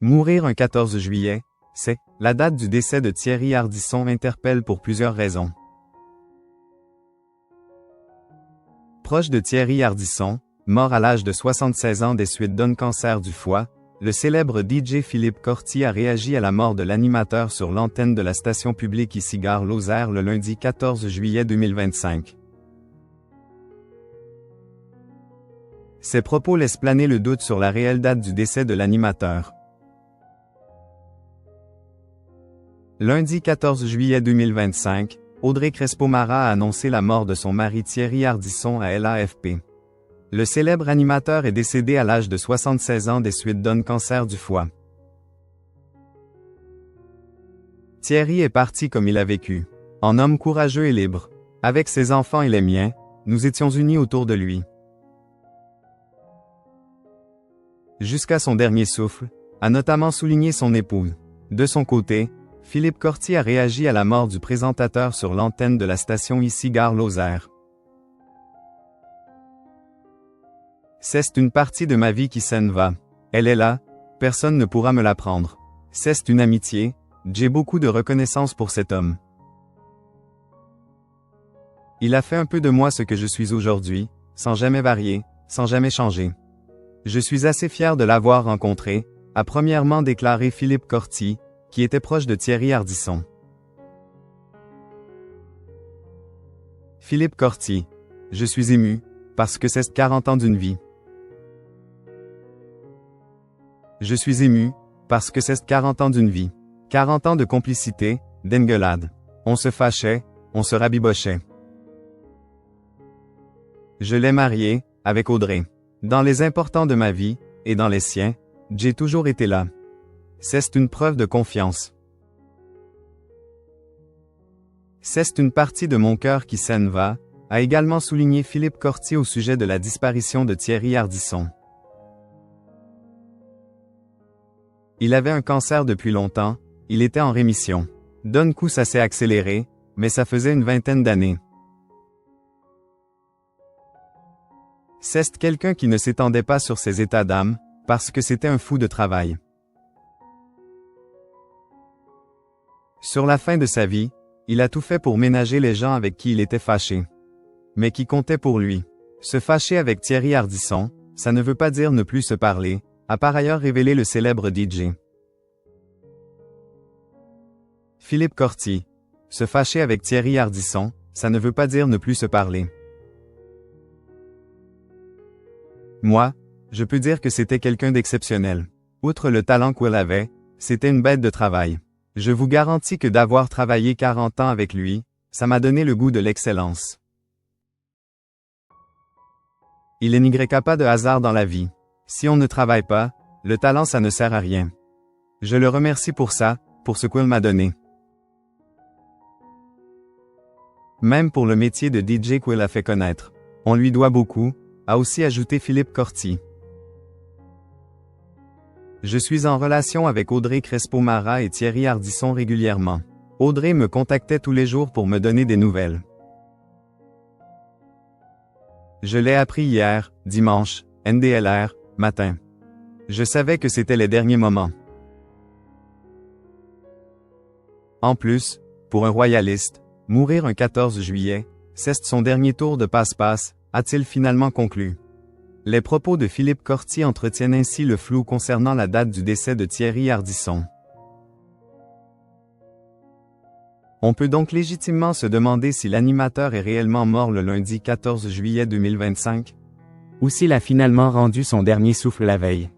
Mourir un 14 juillet, c'est la date du décès de Thierry Ardisson interpelle pour plusieurs raisons. Proche de Thierry Ardisson, mort à l'âge de 76 ans des suites d'un cancer du foie, le célèbre DJ Philippe Corti a réagi à la mort de l'animateur sur l'antenne de la station publique ici Gare Lozère le lundi 14 juillet 2025. Ces propos laissent planer le doute sur la réelle date du décès de l'animateur. Lundi 14 juillet 2025, Audrey Crespo-Mara a annoncé la mort de son mari Thierry Ardisson à l'AFP. Le célèbre animateur est décédé à l'âge de 76 ans des suites d'un cancer du foie. Thierry est parti comme il a vécu, en homme courageux et libre. Avec ses enfants et les miens, nous étions unis autour de lui. Jusqu'à son dernier souffle, a notamment souligné son épouse. De son côté, Philippe Corti a réagi à la mort du présentateur sur l'antenne de la station ici Gare Lozère. C'est une partie de ma vie qui s'en va. Elle est là, personne ne pourra me la prendre. C'est une amitié, j'ai beaucoup de reconnaissance pour cet homme. Il a fait un peu de moi ce que je suis aujourd'hui, sans jamais varier, sans jamais changer. Je suis assez fier de l'avoir rencontré, a premièrement déclaré Philippe Corti, qui était proche de Thierry Ardisson. Philippe Corti. Je suis ému, parce que c'est 40 ans d'une vie. Je suis ému, parce que c'est 40 ans d'une vie. 40 ans de complicité, d'engueulade. On se fâchait, on se rabibochait. Je l'ai marié, avec Audrey. Dans les importants de ma vie, et dans les siens, j'ai toujours été là. C'est une preuve de confiance. C'est une partie de mon cœur qui s'en va, a également souligné Philippe Corti au sujet de la disparition de Thierry Ardisson. Il avait un cancer depuis longtemps, il était en rémission. D'un coup ça s'est accéléré, mais ça faisait une vingtaine d'années. C'est quelqu'un qui ne s'étendait pas sur ses états d'âme, parce que c'était un fou de travail. Sur la fin de sa vie, il a tout fait pour ménager les gens avec qui il était fâché. Mais qui comptaient pour lui. Se fâcher avec Thierry Ardisson, ça ne veut pas dire ne plus se parler, a par ailleurs révélé le célèbre DJ. Philippe Corti. Se fâcher avec Thierry Ardisson, ça ne veut pas dire ne plus se parler. Moi, je peux dire que c'était quelqu'un d'exceptionnel. Outre le talent qu'il avait, c'était une bête de travail. Je vous garantis que d'avoir travaillé 40 ans avec lui, ça m'a donné le goût de l'excellence. Il n'y a pas de hasard dans la vie. Si on ne travaille pas, le talent ça ne sert à rien. Je le remercie pour ça, pour ce qu'il m'a donné. Même pour le métier de DJ qu'il a fait connaître. On lui doit beaucoup, a aussi ajouté Philippe Corti. Je suis en relation avec Audrey Crespo-Mara et Thierry Ardisson régulièrement. Audrey me contactait tous les jours pour me donner des nouvelles. Je l'ai appris hier, dimanche, NDLR, matin. Je savais que c'était les derniers moments. En plus, pour un royaliste, mourir un 14 juillet, c'est son dernier tour de passe-passe, a-t-il finalement conclu. Les propos de Philippe Corti entretiennent ainsi le flou concernant la date du décès de Thierry Ardisson. On peut donc légitimement se demander si l'animateur est réellement mort le lundi 14 juillet 2025, ou s'il a finalement rendu son dernier souffle la veille.